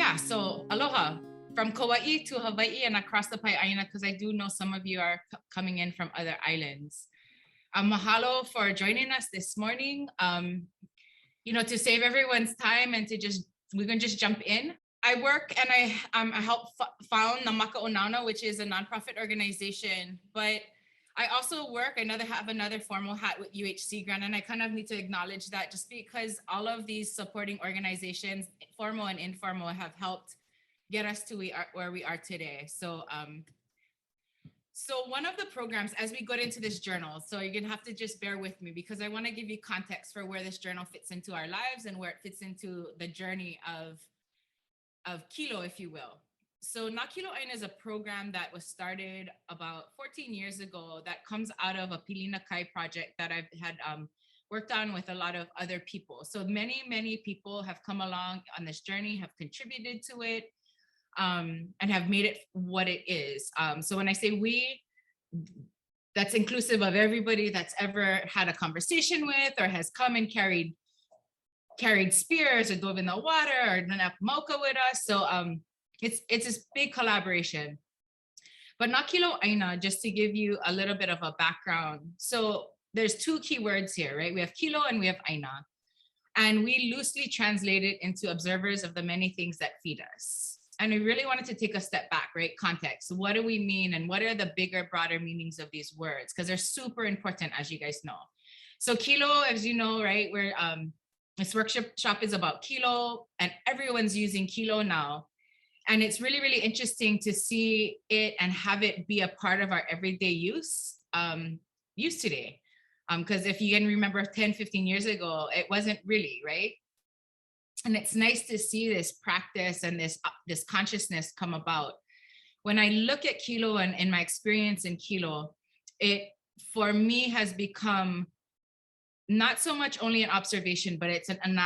Yeah, so aloha from Kauai to Hawaii and across the ʻāina, because I do know some of you are coming in from other islands. Mahalo for joining us this morning. To save everyone's time and we're gonna just jump in. I work and I help found Namaka Onauna, which is a nonprofit organization, but I also have another formal hat with UHC Grant, and I kind of need to acknowledge that just because all of these supporting organizations, formal and informal, have helped get us to where we are today. So one of the programs, as we go into this journal, so you're gonna have to just bear with me because I want to give you context for where this journal fits into our lives and where it fits into the journey of Kilo, if you will. So Na Kilo ʻāina is a program that was started about 14 years ago that comes out of a Pilina Kai project that I've had worked on with a lot of other people. So many people have come along on this journey, have contributed to it, and have made it what it is. So when I say we, that's inclusive of everybody that's ever had a conversation with or has come and carried spears or dove in the water or done a mocha with us. So it's this big collaboration. But Na Kilo ʻāina, just to give you a little bit of a background. So there's two key words here, right? We have kilo and we have ʻāina. And we loosely translate it into observers of the many things that feed us. And we really wanted to take a step back, right? Context. What do we mean? And what are the bigger, broader meanings of these words? Because they're super important, as you guys know. So kilo, as you know, right? We're this workshop is about kilo, and everyone's using kilo now. And it's really, really interesting to see it and have it be a part of our everyday use today. Because if you can remember 10, 15 years ago, it wasn't really, right? And it's nice to see this practice and this consciousness come about. When I look at kilo and in my experience in kilo, it for me has become not so much only an observation, but it's an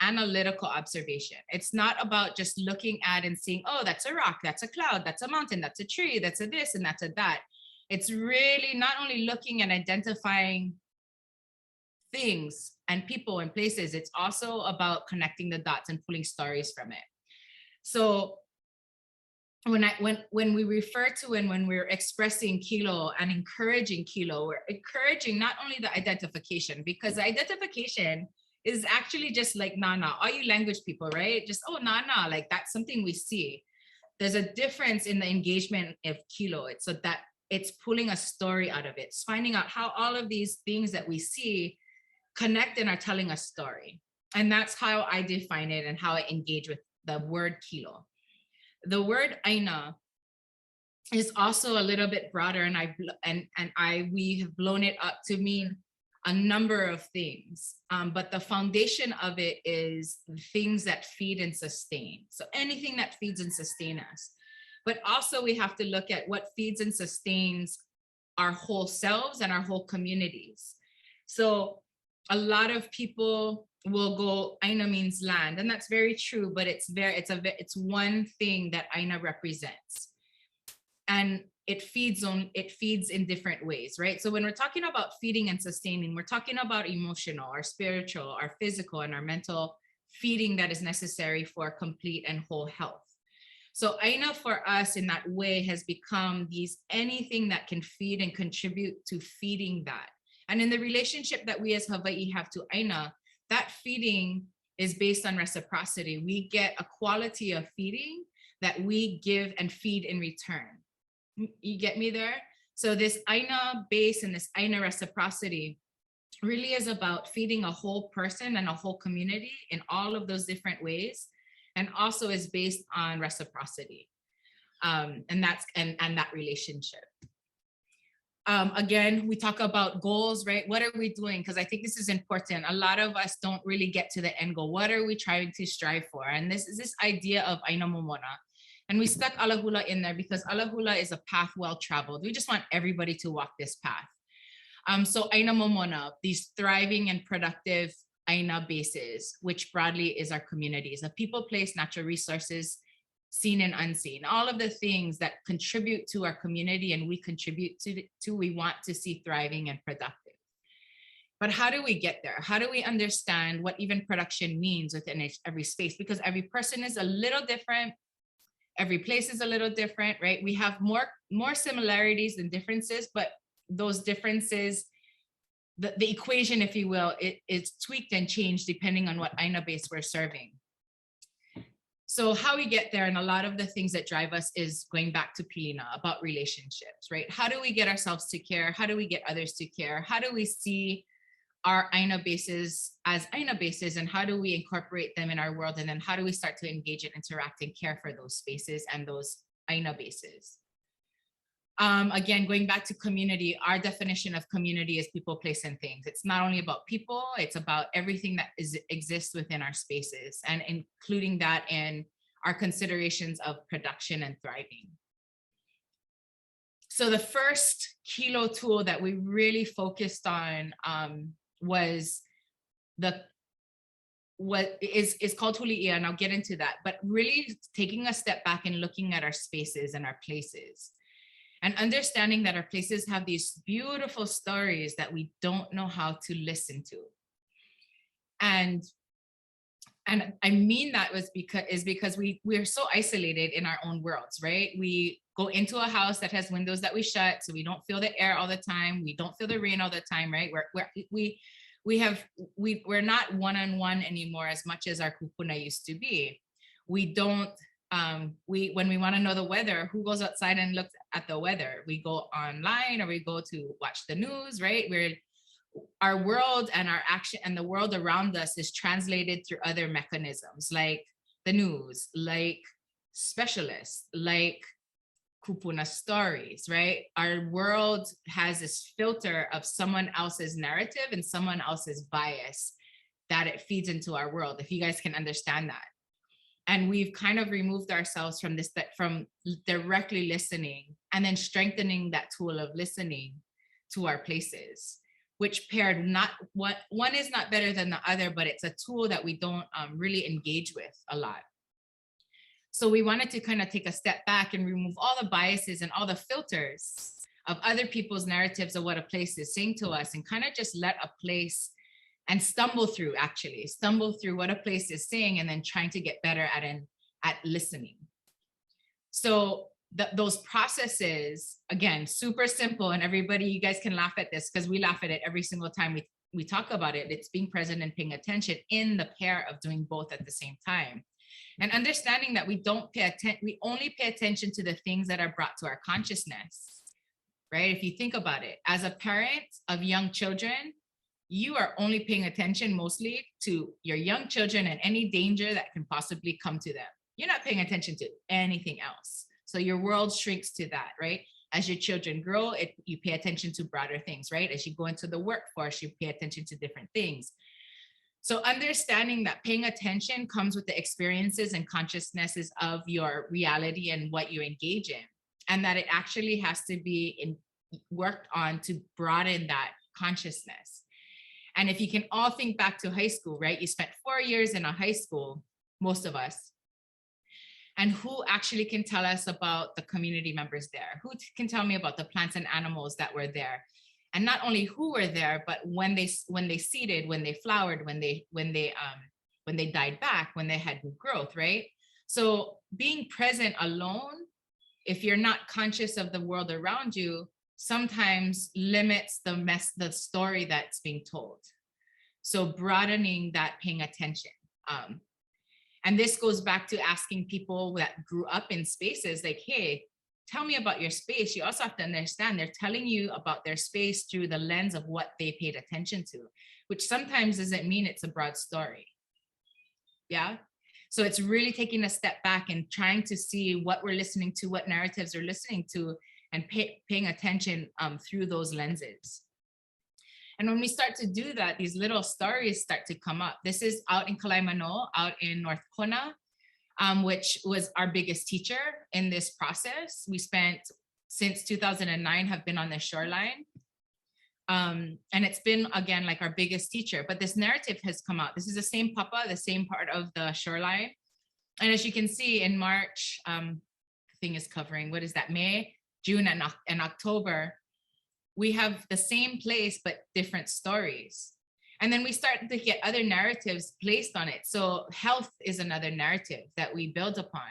analytical observation. It's not about just looking at and seeing, oh, that's a rock, that's a cloud, that's a mountain, that's a tree, that's a this and that's a that. It's really not only looking and identifying things and people and places, it's also about connecting the dots and pulling stories from it. So when we refer to and when we're expressing kilo and encouraging kilo, we're encouraging not only the identification, because the identification is actually just like nana, all you language people, right? Just, oh, nana, like that's something we see. There's a difference in the engagement of kilo. It's so that it's pulling a story out of it. It's finding out how all of these things that we see connect and are telling a story. And that's how I define it and how I engage with the word kilo. The word ʻāina is also a little bit broader, and we have blown it up to mean a number of things. But the foundation of it is things that feed and sustain. So anything that feeds and sustains us. But also we have to look at what feeds and sustains our whole selves and our whole communities. So a lot of people will go, ʻāina means land, and that's very true, but it's one thing that ʻāina represents, and it feeds in different ways, right? So when we're talking about feeding and sustaining, we're talking about emotional, our spiritual, our physical, and our mental feeding that is necessary for complete and whole health. So ʻāina for us in that way has become anything that can feed and contribute to feeding that. And in the relationship that we as Hawaiʻi have to ʻāina, that feeding is based on reciprocity. We get a quality of feeding that we give and feed in return. You get me there? So this ʻāina base and this ʻāina reciprocity really is about feeding a whole person and a whole community in all of those different ways, and also is based on reciprocity, and that relationship. Again, we talk about goals, right? What are we doing? Because I think this is important. A lot of us don't really get to the end goal. What are we trying to strive for? And this is this idea of Aina Momona. And we stuck alahula in there because alahula is a path well traveled. We just want everybody to walk this path. So Aina Momona, these thriving and productive Aina bases, which broadly is our communities, a people, place, natural resources, seen and unseen, all of the things that contribute to our community and we contribute to, we want to see thriving and productive. But how do we get there? How do we understand what even production means within every space? Because every person is a little different. Every place is a little different, right? We have more similarities than differences, but those differences, the equation, if you will, it's tweaked and changed depending on what ʻāina base we're serving. So how we get there, and a lot of the things that drive us is going back to Pilina, about relationships, right? How do we get ourselves to care? How do we get others to care? How do we see our ʻāina bases as ʻāina bases, and how do we incorporate them in our world? And then how do we start to engage and interact and care for those spaces and those ʻāina bases? Again, going back to community, our definition of community is people, place, and things. It's not only about people, it's about everything that exists within our spaces, and including that in our considerations of production and thriving. So the first Kilo tool that we really focused on was what is called Huliʻia, and I'll get into that, but really taking a step back and looking at our spaces and our places, and understanding that our places have these beautiful stories that we don't know how to listen to. And I mean that because we're so isolated in our own worlds, right? We go into a house that has windows that we shut, so we don't feel the air all the time. We don't feel the rain all the time, right? We're not one-on-one anymore as much as our kupuna used to be. We don't, when we want to know the weather, who goes outside and looks at the weather? We go online, or we go to watch the news, right? Our world and our action and the world around us is translated through other mechanisms, like the news, like specialists, like kupuna stories, right? Our world has this filter of someone else's narrative and someone else's bias that it feeds into our world, if you guys can understand that. And we've kind of removed ourselves from from directly listening and then strengthening that tool of listening to our places, which paired, one is not better than the other, but it's a tool that we don't really engage with a lot. So we wanted to kind of take a step back and remove all the biases and all the filters of other people's narratives of what a place is saying to us, and kind of just let a place and stumble through what a place is saying, and then trying to get better at listening. So those processes, again, super simple, and everybody, you guys can laugh at this because we laugh at it every single time we talk about it. It's being present and paying attention in the pair of doing both at the same time. And understanding that we only pay attention to the things that are brought to our consciousness, right? If you think about it, as a parent of young children, you are only paying attention mostly to your young children and any danger that can possibly come to them. You're not paying attention to anything else. So your world shrinks to that, right? As your children grow, you pay attention to broader things, right? As you go into the workforce, you pay attention to different things. So understanding that paying attention comes with the experiences and consciousnesses of your reality and what you engage in, and that it actually has to be worked on to broaden that consciousness. And if you can all think back to high school, right? You spent 4 years in a high school, most of us. And who actually can tell us about the community members there? Who can tell me about the plants and animals that were there? And not only who were there, but when they seeded, when they flowered, when they died back, when they had new growth, right? So being present alone, if you're not conscious of the world around you, sometimes limits the story that's being told. So broadening that, paying attention. And this goes back to asking people that grew up in spaces like, hey, tell me about your space. You also have to understand they're telling you about their space through the lens of what they paid attention to, which sometimes doesn't mean it's a broad story. Yeah. So it's really taking a step back and trying to see what we're listening to, what narratives we're listening to, and paying attention through those lenses. And when we start to do that, these little stories start to come up. This is out in Kalaimano, out in North Kona, which was our biggest teacher in this process. We spent, since 2009, have been on the shoreline. And it's been, again, like our biggest teacher, but this narrative has come out. This is the same papa, the same part of the shoreline. And as you can see in March, the thing is covering, what is that, May, June, and October, we have the same place, but different stories. And then we start to get other narratives placed on it. So health is another narrative that we build upon.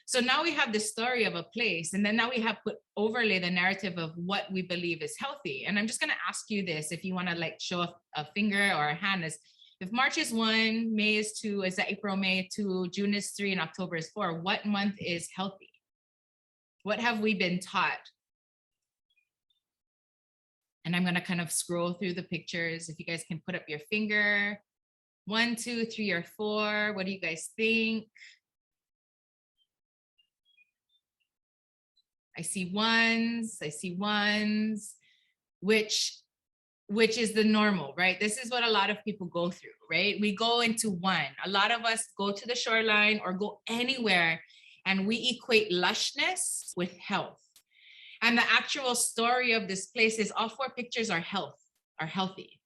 So now we have the story of a place, and then now we have put overlay the narrative of what we believe is healthy. And I'm just going to ask you this, if you want to like show a finger or a hand, is if March is 1, May is 2, is that April, May 2, June is 3, and October is 4, what month is healthy? What have we been taught? And I'm going to kind of scroll through the pictures. If you guys can put up your finger, 1, 2, 3, or 4, what do you guys think? I see ones, which is the normal, right? This is what a lot of people go through, right? We go into 1. A lot of us go to the shoreline or go anywhere and we equate lushness with health. And the actual story of this place is all 4 pictures are healthy.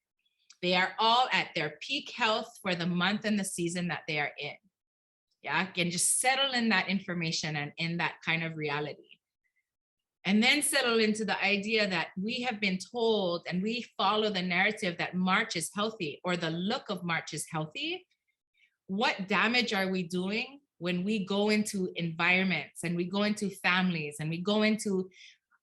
They are all at their peak health for the month and the season that they are in. Yeah, again, just settle in that information and in that kind of reality. And then settle into the idea that we have been told and we follow the narrative that March is healthy or the look of March is healthy. What damage are we doing when we go into environments and we go into families and we go into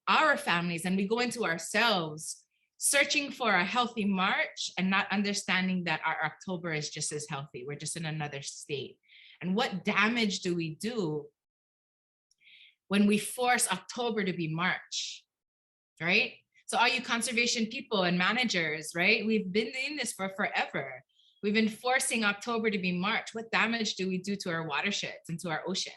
our families and we go into ourselves searching for a healthy March and not understanding that our October is just as healthy. We're just in another state. And what damage do we do when we force October to be March, right? So all you conservation people and managers, right? We've been in this for forever. We've been forcing October to be March. What damage do we do to our watersheds and to our oceans?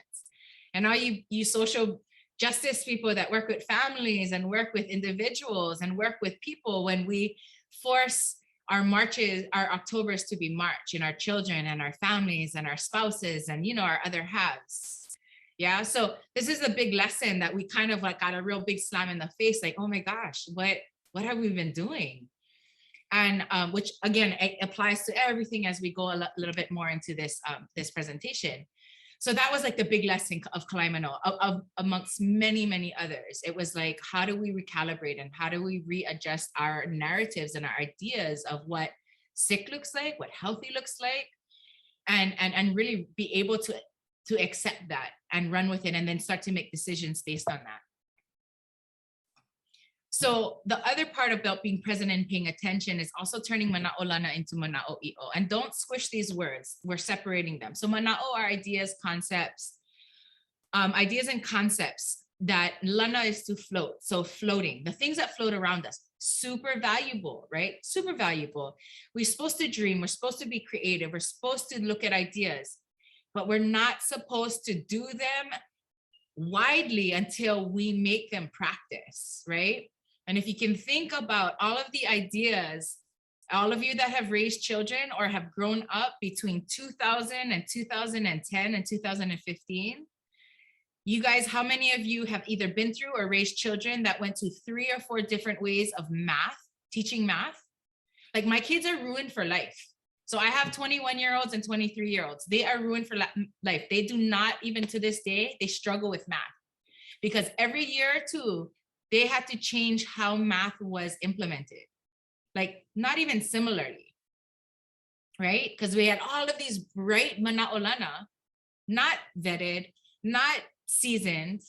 And all you social justice people that work with families and work with individuals and work with people, when we force our Marches, our Octobers to be March, and our children and our families and our spouses and, you know, our other halves. Yeah, so this is a big lesson that we kind of like got a real big slam in the face, like, oh my gosh, what have we been doing? And which again, it applies to everything as we go a little bit more into this this presentation. So that was like the big lesson of Kalaimano, of amongst many, many others. It was like, how do we recalibrate and how do we readjust our narratives and our ideas of what sick looks like, what healthy looks like, and really be able to accept that and run with it and then start to make decisions based on that. So the other part about being present and paying attention is also turning mana'olana into mana'o'i'o. And don't squish these words. We're separating them. So mana'o are ideas, concepts, ideas and concepts that lana is to float. So floating, the things that float around us, super valuable, right? Super valuable. We're supposed to dream. We're supposed to be creative. We're supposed to look at ideas, but we're not supposed to do them widely until we make them practice, right? And if you can think about all of the ideas, all of you that have raised children or have grown up between 2000 and 2010 and 2015, you guys, how many of you have either been through or raised children that went to 3 or 4 different ways of math, teaching math? Like my kids are ruined for life. So I have 21-year-olds and 23-year-olds. They are ruined for life. They do not, even to this day, they struggle with math. Because every year or 2, they had to change how math was implemented. Like not even similarly, right? Because we had all of these bright mana'olana, not vetted, not seasoned,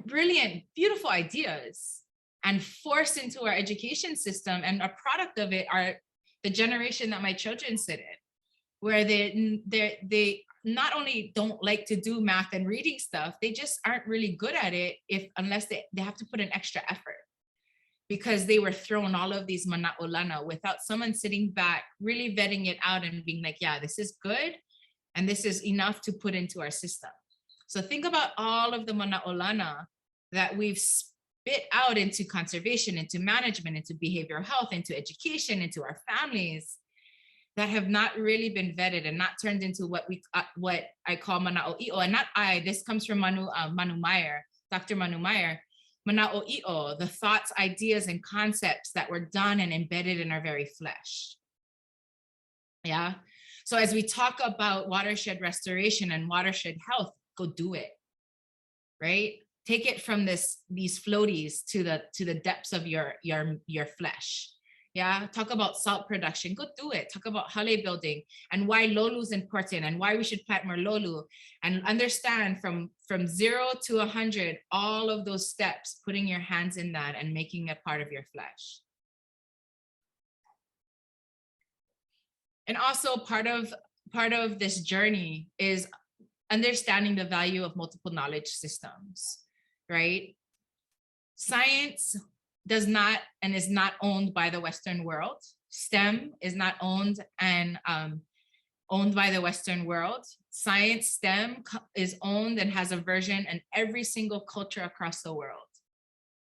brilliant, beautiful ideas, and forced into our education system. And a product of it are the generation that my children sit in, where they not only don't like to do math and reading stuff, they just aren't really good at it unless they have to put an extra effort, because they were thrown all of these mana'olana without someone sitting back, really vetting it out and being like, yeah, this is good. And this is enough to put into our system. So think about all of the mana'olana that we've spit out into conservation, into management, into behavioral health, into education, into our families, that have not really been vetted and not turned into what I call mana'o'i'o. And not I, this comes from Manu Meyer, Dr. Manu Meyer. Mana'o'i'o, the thoughts, ideas, and concepts that were done and embedded in our very flesh. Yeah. So as we talk about watershed restoration and watershed health, go do it, right? Take it from these floaties to the depths of your flesh. Yeah, talk about salt production, go do it. Talk about hale building and why lolu is important and why we should plant more lolu, and understand from 0 to 100, all of those steps, putting your hands in that and making it part of your flesh. And also part of this journey is understanding the value of multiple knowledge systems, right? Science does not and is not owned by the Western world. STEM is not owned by the Western world. Science STEM is owned and has a version in every single culture across the world.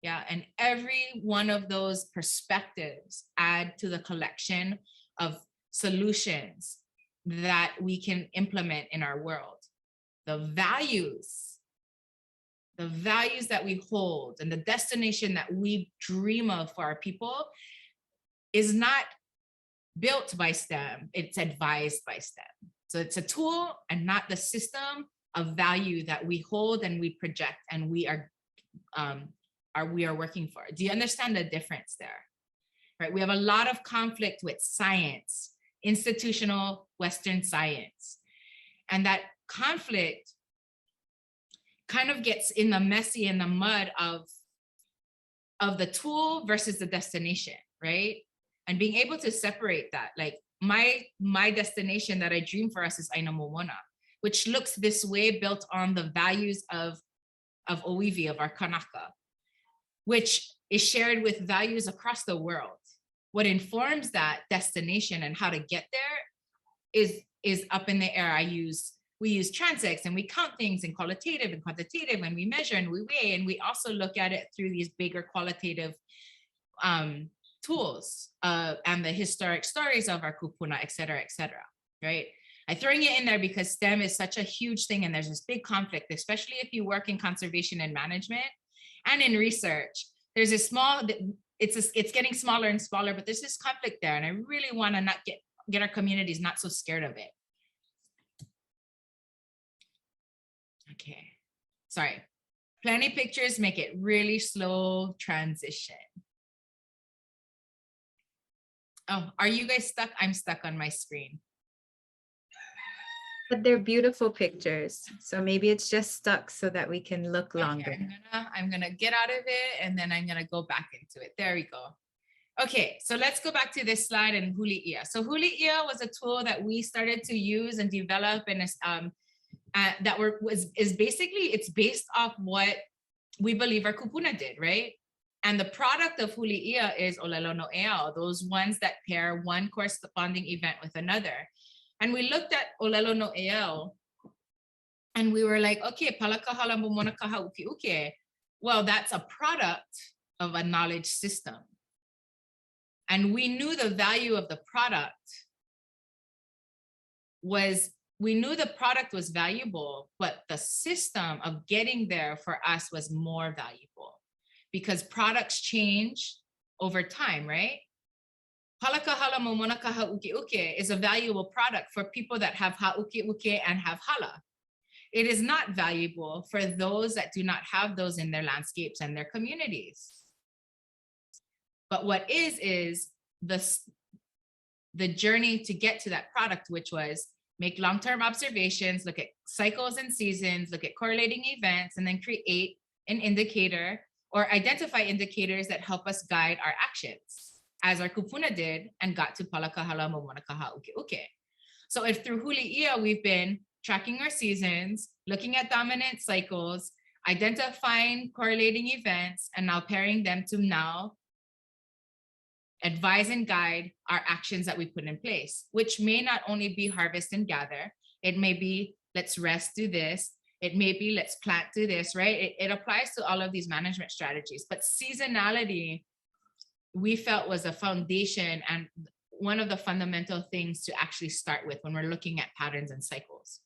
Yeah, and every one of those perspectives add to the collection of solutions that we can implement in our world. The values that we hold and the destination that we dream of for our people is not built by STEM, it's advised by STEM. So it's a tool and not the system of value that we hold and we project and we are working for. Do you understand the difference there? Right? We have a lot of conflict with science, institutional Western science. And that conflict kind of gets in the mud of the tool versus the destination, right? And being able to separate that, like my destination that I dream for us is Aina Momona, which looks this way, built on the values of Oiwi, of our Kanaka, which is shared with values across the world. What informs that destination and how to get there is up in the air. We use transects and we count things in qualitative and quantitative, and we measure and we weigh, and we also look at it through these bigger qualitative tools and the historic stories of our kupuna, et cetera, right? I'm throwing it in there because STEM is such a huge thing, and there's this big conflict, especially if you work in conservation and management and in research. There's a it's getting smaller and smaller, but there's this conflict there, and I really want to not get our communities not so scared of it. Okay, sorry. Plenty pictures make it really slow transition. Oh, are you guys stuck? I'm stuck on my screen. But they're beautiful pictures. So maybe it's just stuck so that we can look longer. Okay, I'm gonna get out of it and then I'm gonna go back into it. There we go. Okay, so let's go back to this slide and Huliʻia. So Huliʻia was a tool that we started to use and develop, and it's based off what we believe our kupuna did, right? And the product of Huliʻia is ʻŌlelo no ʻeao, those ones that pair one corresponding event with another. And we looked at ʻŌlelo no ʻeao and we were like, okay, palaka hala momona kaha uke uke. Well, that's a product of a knowledge system. And we knew the value of the product was valuable, but the system of getting there for us was more valuable because products change over time, right? Palaka hala momona kaha uke uke is a valuable product for people that have ha uke uke and have hala. It is not valuable for those that do not have those in their landscapes and their communities. But what is the journey to get to that product, which was make long-term observations, look at cycles and seasons, look at correlating events, and then create an indicator or identify indicators that help us guide our actions, as our kupuna did and got to palaka hala momona kaha uke uke. So if through Huliʻia, we've been tracking our seasons, looking at dominant cycles, identifying correlating events, and now pairing them to now advise and guide our actions that we put in place, which may not only be harvest and gather, it may be let's rest, do this, it may be let's plant, do this, right? It applies to all of these management strategies, but seasonality we felt was a foundation and one of the fundamental things to actually start with when we're looking at patterns and cycles.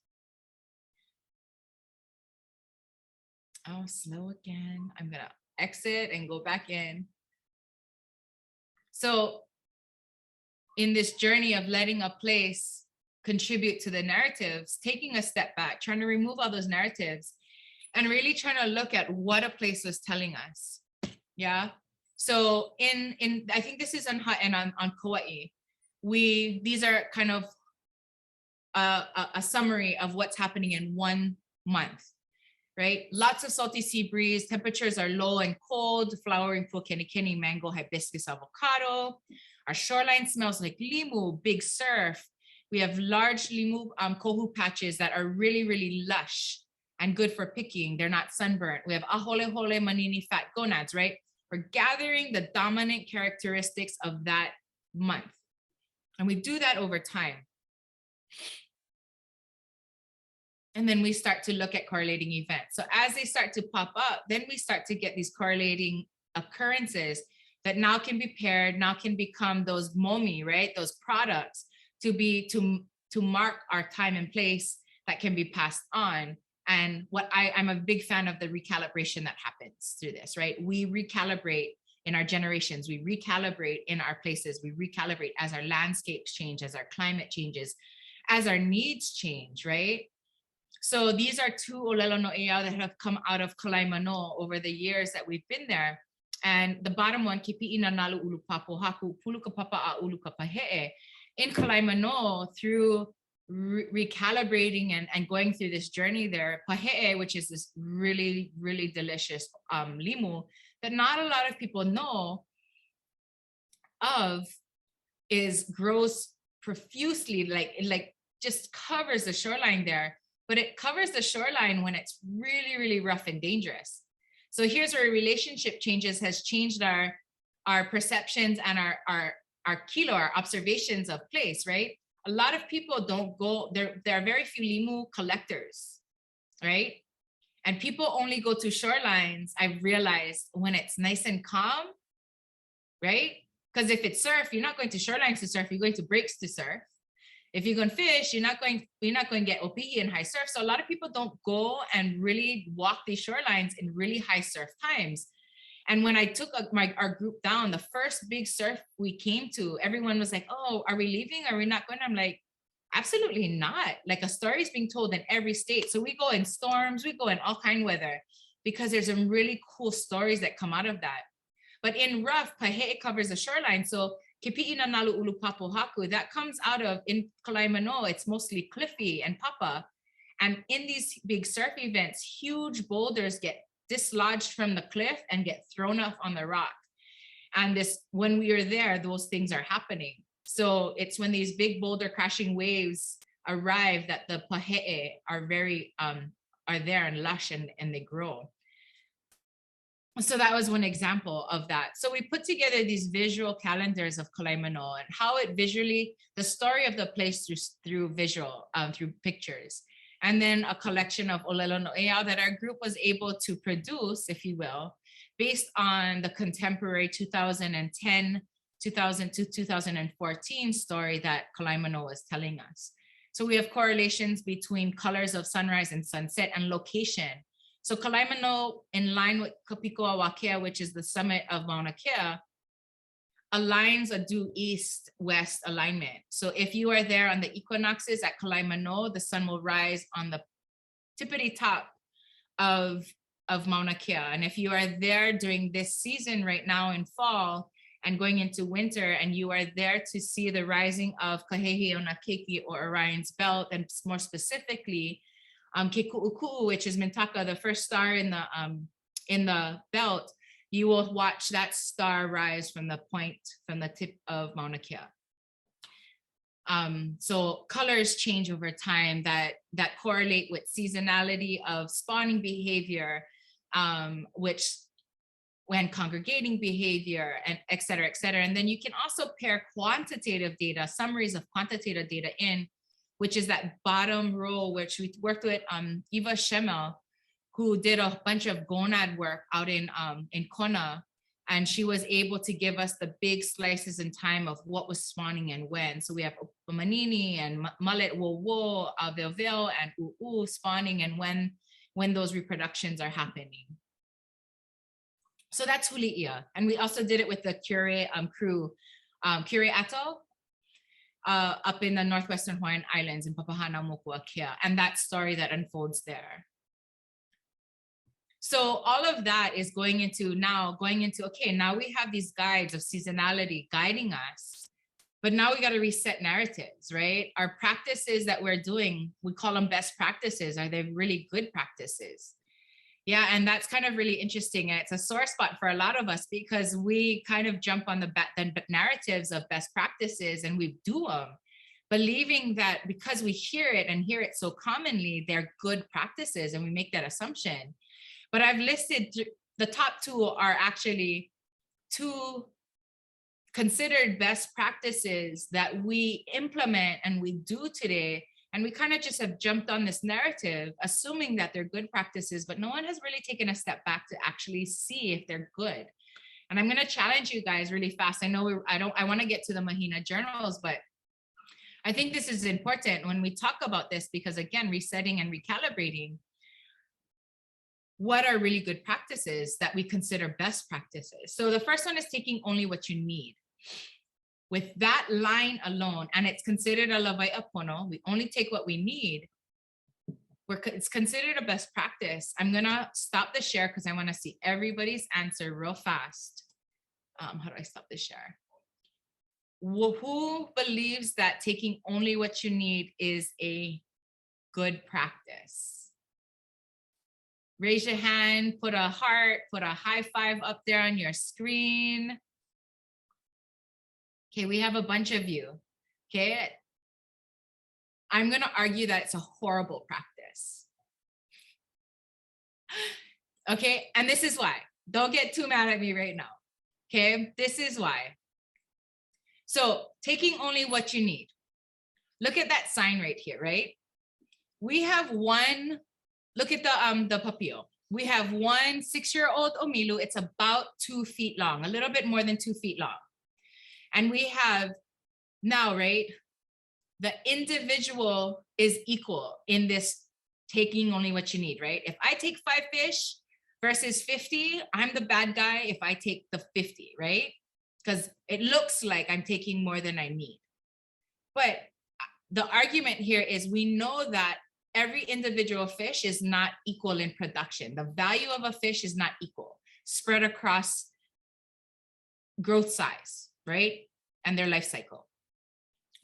Oh, slow again. I'm gonna exit and go back in. So in this journey of letting a place contribute to the narratives, taking a step back, trying to remove all those narratives and really trying to look at what a place was telling us. Yeah. So I think this is on Kauai. These are kind of a summary of what's happening in 1 month, right? Lots of salty sea breeze, temperatures are low and cold, flowering for kenikeni, mango, hibiscus, avocado. Our shoreline smells like limu, big surf. We have large limu kohu patches that are really, really lush and good for picking. They're not sunburnt. We have ahole hole manini fat gonads, right? We're gathering the dominant characteristics of that month. And we do that over time. And then we start to look at correlating events. So as they start to pop up, then we start to get these correlating occurrences that now can be paired, now can become those momi, right? Those products to mark our time and place that can be passed on. And I'm a big fan of the recalibration that happens through this, right? We recalibrate in our generations, we recalibrate in our places, we recalibrate as our landscapes change, as our climate changes, as our needs change, right? So these are 2 ʻŌlelo no ʻeau that have come out of Kalaimano over the years that we've been there. And the bottom one, Kipiʻina nalu ulu papo haku, puluka papa a ulu kapahe'e. In Kalaimano, through recalibrating and going through this journey there, pahe'e, which is this really, really delicious limu that not a lot of people know of, grows profusely, like just covers the shoreline there. But it covers the shoreline when it's really, really rough and dangerous. So here's where relationship changes has changed our perceptions and our kilo, our observations of place, right? A lot of people don't go, there are very few limu collectors, right? And people only go to shorelines, I've realized, when it's nice and calm, right? Because if it's surf, you're not going to shorelines to surf, you're going to breaks to surf. If you're going to fish, you're not going to get opihi in high surf. So a lot of people don't go and really walk these shorelines in really high surf times. And when I took our group down, the first big surf we came to, everyone was like, oh, are we leaving? Are we not going? I'm like, absolutely not. Like, a story is being told in every state. So we go in storms, we go in all kind of weather, because there's some really cool stories that come out of that. But in rough, pahe'e covers the shoreline. So Kipiʻina nalu ulu papo haku, that comes out of, in Kalaimano, it's mostly cliffy and papa. And in these big surf events, huge boulders get dislodged from the cliff and get thrown off on the rock. And when we are there, those things are happening. So it's when these big boulder crashing waves arrive that the pahe'e are there and lush and they grow. So that was one example of that. So we put together these visual calendars of Kalaimano and how it visually, the story of the place through visual, through pictures. And then a collection of ʻŌlelo no ʻeau that our group was able to produce, if you will, based on the contemporary 2010, 2000 to 2014 story that Kalaimano was telling us. So we have correlations between colors of sunrise and sunset and location. So Kalaimano, in line with Kapikoa Wakea, which is the summit of Mauna Kea, aligns a due east-west alignment. So if you are there on the equinoxes at Kalaimano, the sun will rise on the tippity top of Mauna Kea. And if you are there during this season right now in fall and going into winter, and you are there to see the rising of Kahehi Ona Keiki, or Orion's belt, and more specifically, Ke Kuʻukuʻu, which is Mintaka, the first star in the belt, you will watch that star rise from the tip of Mauna Kea. So colors change over time that correlate with seasonality of spawning behavior, when congregating behavior, and et cetera, et cetera. And then you can also pair quantitative data, summaries of quantitative data which is that bottom row, which we worked with Eva Schemmel, who did a bunch of gonad work out in Kona. And she was able to give us the big slices in time of what was spawning and when. So we have manini and mullet wo, veil and u'u spawning, and when those reproductions are happening. So that's Huliʻia. And we also did it with the Kure crew, Kure Atoll, up in the Northwestern Hawaiian Islands in Papahana, Mokuakea, and that story that unfolds there. So all of that is going into, okay, now we have these guides of seasonality guiding us, but now we got to reset narratives, right? Our practices that we're doing, we call them best practices. Are they really good practices? Yeah, and that's kind of really interesting. And it's a sore spot for a lot of us because we kind of jump on the narratives of best practices and we do them, believing that because we hear it so commonly, they're good practices, and we make that assumption. But I've listed the top 2 are actually 2 considered best practices that we implement and we do today. And we kind of just have jumped on this narrative, assuming that they're good practices, but no one has really taken a step back to actually see if they're good. And I'm going to challenge you guys really fast. I know I want to get to the Mahina journals, but I think this is important when we talk about this, because again, resetting and recalibrating, what are really good practices that we consider best practices? So the first one is taking only what you need. With that line alone, and it's considered a lawai apono, we only take what we need. It's considered a best practice. I'm gonna stop the share because I wanna see everybody's answer real fast. How do I stop the share? Who believes that taking only what you need is a good practice? Raise your hand, put a heart, put a high five up there on your screen. Okay, we have a bunch of you. Okay, I'm gonna argue that it's a horrible practice. Okay, and this is why. Don't get too mad at me right now. Okay, this is why. So taking only what you need. Look at that sign right here, right? We have one, look at the papio. We have one 6-year-old omilu. It's about 2 feet long, a little bit more than 2 feet long. And we have now, right? The individual is equal in this taking only what you need, right? If I take 5 fish versus 50, I'm the bad guy if I take the 50, right? Because it looks like I'm taking more than I need. But the argument here is we know that every individual fish is not equal in production. The value of a fish is not equal, spread across growth size, right? And their life cycle.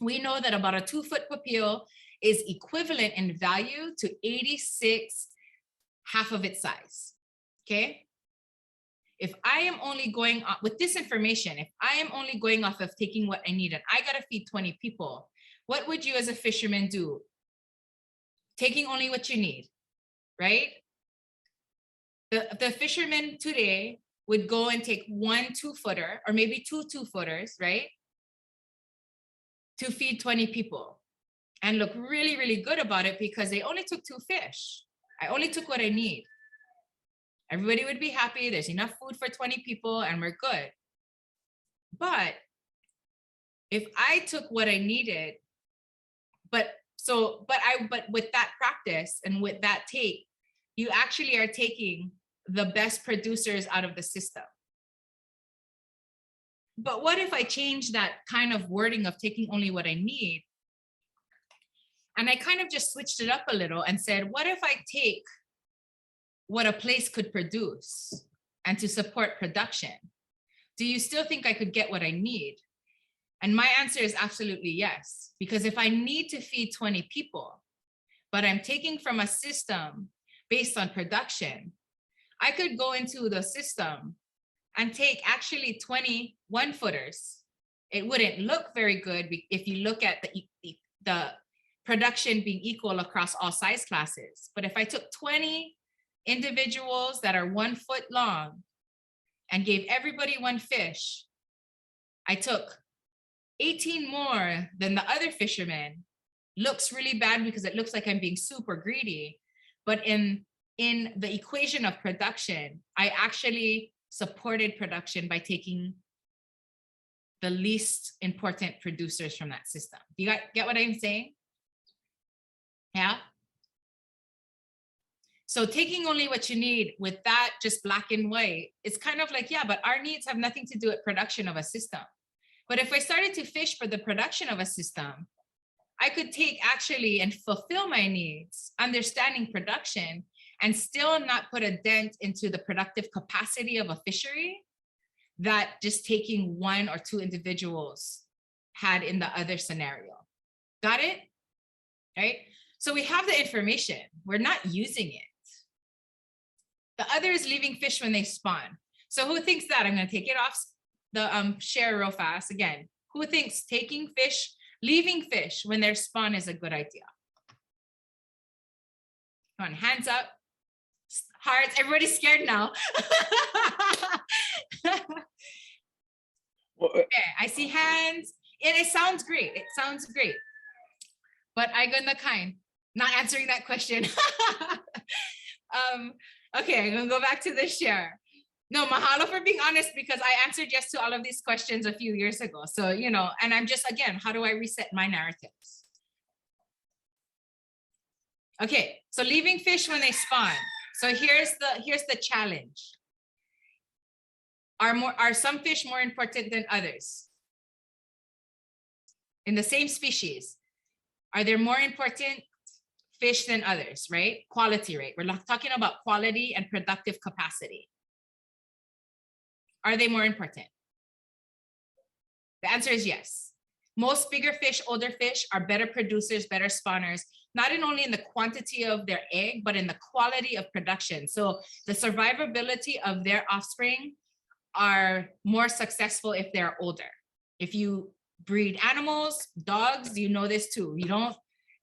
We know that about a 2-foot papio is equivalent in value to 86 half of its size, okay? If I am only going off with this information, if I am only going off of taking what I need and I gotta feed 20 people, what would you as a fisherman do? Taking only what you need, right? The fisherman today would go and take 1 2-footer or maybe 2 2-footers, right? To feed 20 people and look really, really good about it because they only took 2 fish. I only took what I need. Everybody would be happy. There's enough food for 20 people and we're good. But if I took what I needed, but with that practice and with that take, you actually are taking the best producers out of the system. But what if I change that kind of wording of taking only what I need? And I kind of just switched it up a little and said, what if I take what a place could produce and to support production? Do you still think I could get what I need? And my answer is absolutely yes. Because if I need to feed 20 people, but I'm taking from a system based on production, I could go into the system and take actually 20 1-footers. It wouldn't look very good if you look at the production being equal across all size classes. But if I took 20 individuals that are 1 foot long and gave everybody 1 fish, I took 18 more than the other fishermen. Looks really bad because it looks like I'm being super greedy. But in the equation of production, I actually supported production by taking the least important producers from that system. Do you get what I'm saying? Yeah. So taking only what you need with that just black and white, it's kind of like, yeah, but our needs have nothing to do with production of a system. But if I started to fish for the production of a system, I could take actually and fulfill my needs, understanding production, and still not put a dent into the productive capacity of a fishery that just taking one or two individuals had in the other scenario. Got it? Right? So we have the information, we're not using it. The other is leaving fish when they spawn. So who thinks that? I'm gonna take it off the share real fast. Again, who thinks leaving fish when their spawn is a good idea? Come on, hands up. Hearts, everybody's scared now. Okay, I see hands. And it sounds great. It sounds great. But I gonna kind, not answering that question. Okay, I'm gonna go back to the share. No, mahalo for being honest, because I answered yes to all of these questions a few years ago. So, you know, and I'm just, again, how do I reset my narratives? Okay, so leaving fish when they spawn. So here's the challenge. Are some fish more important than others? In the same species, are there more important fish than others, right? Quality rate. We're talking about quality and productive capacity. Are they more important? The answer is yes. Most bigger fish, older fish are better producers, better spawners, not only in the quantity of their egg, but in the quality of production. So the survivability of their offspring are more successful if they're older. If you breed animals, dogs, you know this too. You don't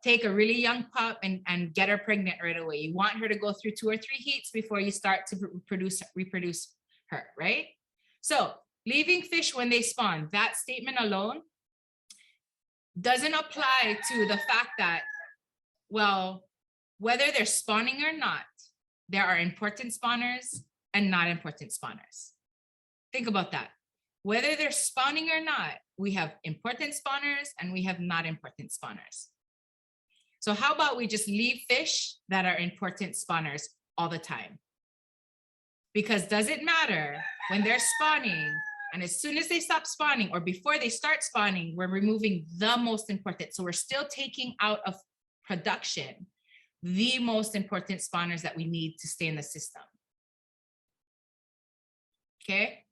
take a really young pup and get her pregnant right away. You want her to go through 2 or 3 heats before you start to reproduce her, right? So leaving fish when they spawn, that statement alone doesn't apply to the fact that, well, whether they're spawning or not, there are important spawners and not important spawners. Think about that. Whether they're spawning or not, we have important spawners and we have not important spawners. So how about we just leave fish that are important spawners all the time? Because does it matter when they're spawning, and as soon as they stop spawning or before they start spawning, we're removing the most important. So we're still taking out of production the most important spawners that we need to stay in the system. Okay?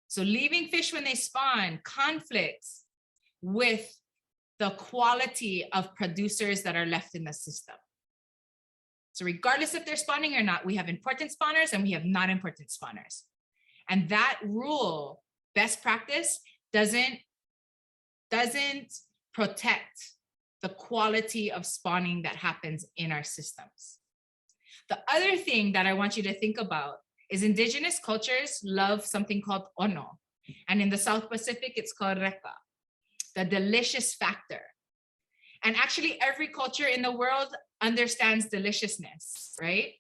So leaving fish when they spawn conflicts with the quality of producers that are left in the system. So regardless if they're spawning or not, we have important spawners and we have not important spawners. And that rule, best practice, doesn't protect the quality of spawning that happens in our systems. The other thing that I want you to think about is indigenous cultures love something called ono. And in the South Pacific, it's called reka, the delicious factor. And actually every culture in the world understands deliciousness, right?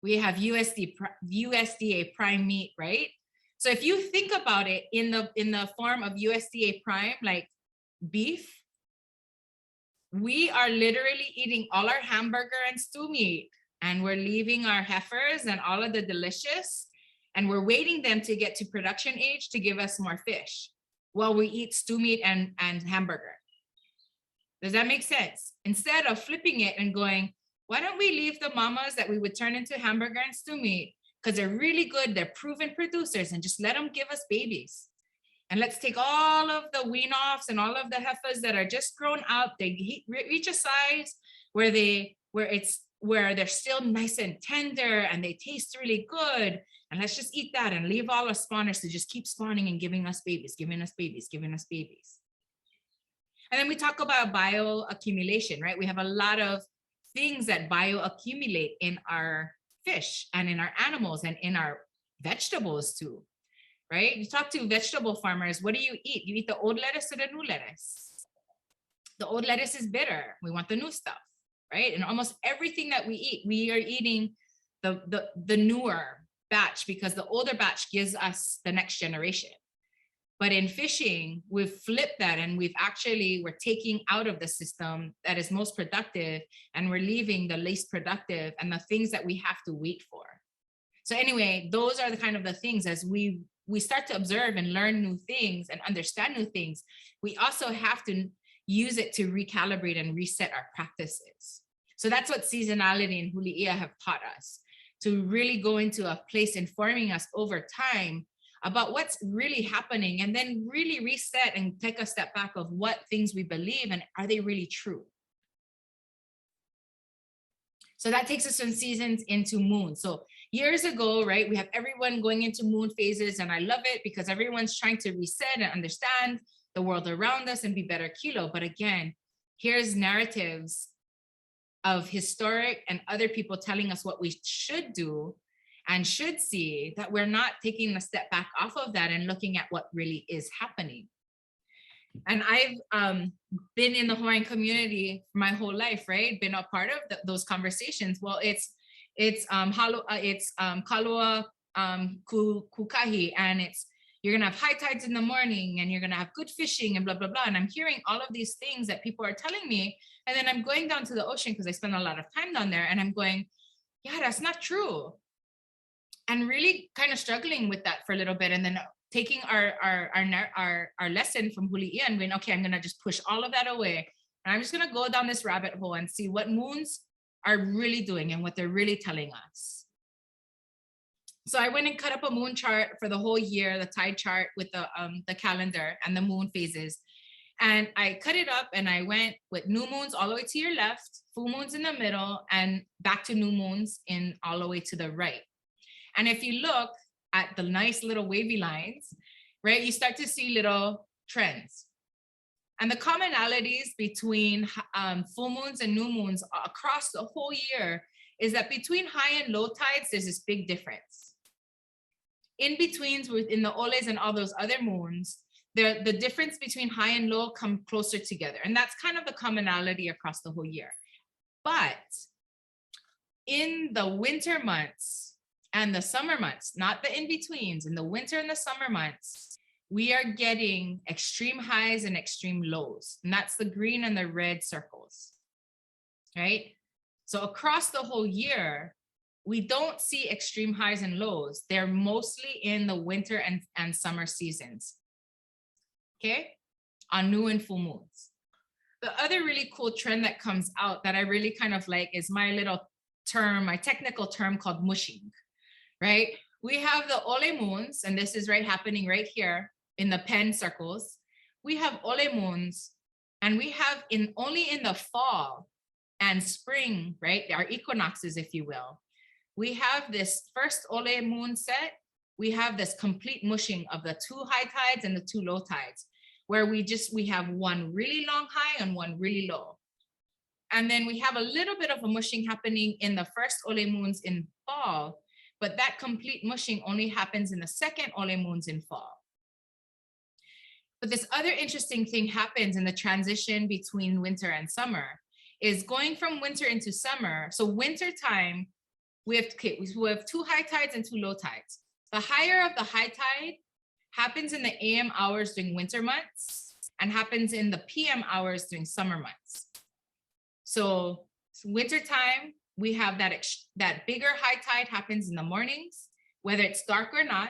We have USDA prime meat, right? So if you think about it in the form of USDA prime, like beef, we are literally eating all our hamburger and stew meat, and we're leaving our heifers and all of the delicious, and we're waiting them to get to production age to give us more fish while we eat stew meat and hamburger. Does that make sense? Instead of flipping it and going, why don't we leave the mamas that we would turn into hamburger and stew meat because they're really good, they're proven producers, and just let them give us babies. And let's take all of the wean-offs and all of the heifers that are just grown up, they reach a size where they're still nice and tender and they taste really good. And let's just eat that and leave all our spawners to just keep spawning and giving us babies, giving us babies, giving us babies. And then we talk about bioaccumulation, right? We have a lot of things that bioaccumulate in our fish and in our animals and in our vegetables too, right? You talk to vegetable farmers, what do you eat? You eat the old lettuce or the new lettuce? The old lettuce is bitter. We want the new stuff, right? And almost everything that we eat, we are eating the newer batch because the older batch gives us the next generation. But in fishing, we've flipped that and we're taking out of the system that is most productive and we're leaving the least productive and the things that we have to wait for. So anyway, those are the kind of the things as we start to observe and learn new things and understand new things, we also have to use it to recalibrate and reset our practices. So that's what seasonality and Huliʻia have taught us, to really go into a place informing us over time about what's really happening, and then really reset and take a step back of what things we believe and are they really true. So that takes us from seasons into moons. So years ago, right, we have everyone going into moon phases, and I love it because everyone's trying to reset and understand the world around us and be better kilo. But again, here's narratives of historic and other people telling us what we should do and should see, that we're not taking a step back off of that and looking at what really is happening. And I've been in the Hawaiian community my whole life, right? Been a part of those conversations. Well, it's Kalua Kukahi, and it's, you're gonna have high tides in the morning, and you're gonna have good fishing, and blah blah blah. And I'm hearing all of these things that people are telling me, and then I'm going down to the ocean because I spend a lot of time down there, and I'm going, yeah, that's not true, and really kind of struggling with that for a little bit, and then taking our lesson from Huliʻia and going, okay, I'm gonna just push all of that away, and I'm just gonna go down this rabbit hole and see what moons are really doing and what they're really telling us. So I went and cut up a moon chart for the whole year, the tide chart with the calendar and the moon phases, and I cut it up, and I went with new moons all the way to your left, full moons in the middle, and back to new moons in all the way to the right. And if you look at the nice little wavy lines, right, you start to see little trends. And the commonalities between full moons and new moons across the whole year is that between high and low tides, there's this big difference. In betweens, within the oles and all those other moons, the difference between high and low come closer together. And that's kind of the commonality across the whole year. But in the winter months and the summer months, not the in-betweens, in the winter and the summer months, we are getting extreme highs and extreme lows. And that's the green and the red circles, right? So across the whole year, we don't see extreme highs and lows. They're mostly in the winter and summer seasons, okay? On new and full moons. The other really cool trend that comes out that I really kind of like is my little term, my technical term called mushing, right? We have the ole moons, and this is happening right here in the pen circles. We have ole moons, and we have only in the fall and spring, right? Our equinoxes, if you will. We have this first ole moon set. We have this complete mushing of the 2 high tides and the 2 low tides, where we have one really long high and one really low. And then we have a little bit of a mushing happening in the first ole moons in fall, but that complete mushing only happens in the second ole moons in fall. But this other interesting thing happens in the transition between winter and summer, is going from winter into summer. So winter time, we have 2 high tides and 2 low tides. The higher of the high tide happens in the AM hours during winter months and happens in the PM hours during summer months. So winter time, we have that bigger high tide happens in the mornings, whether it's dark or not.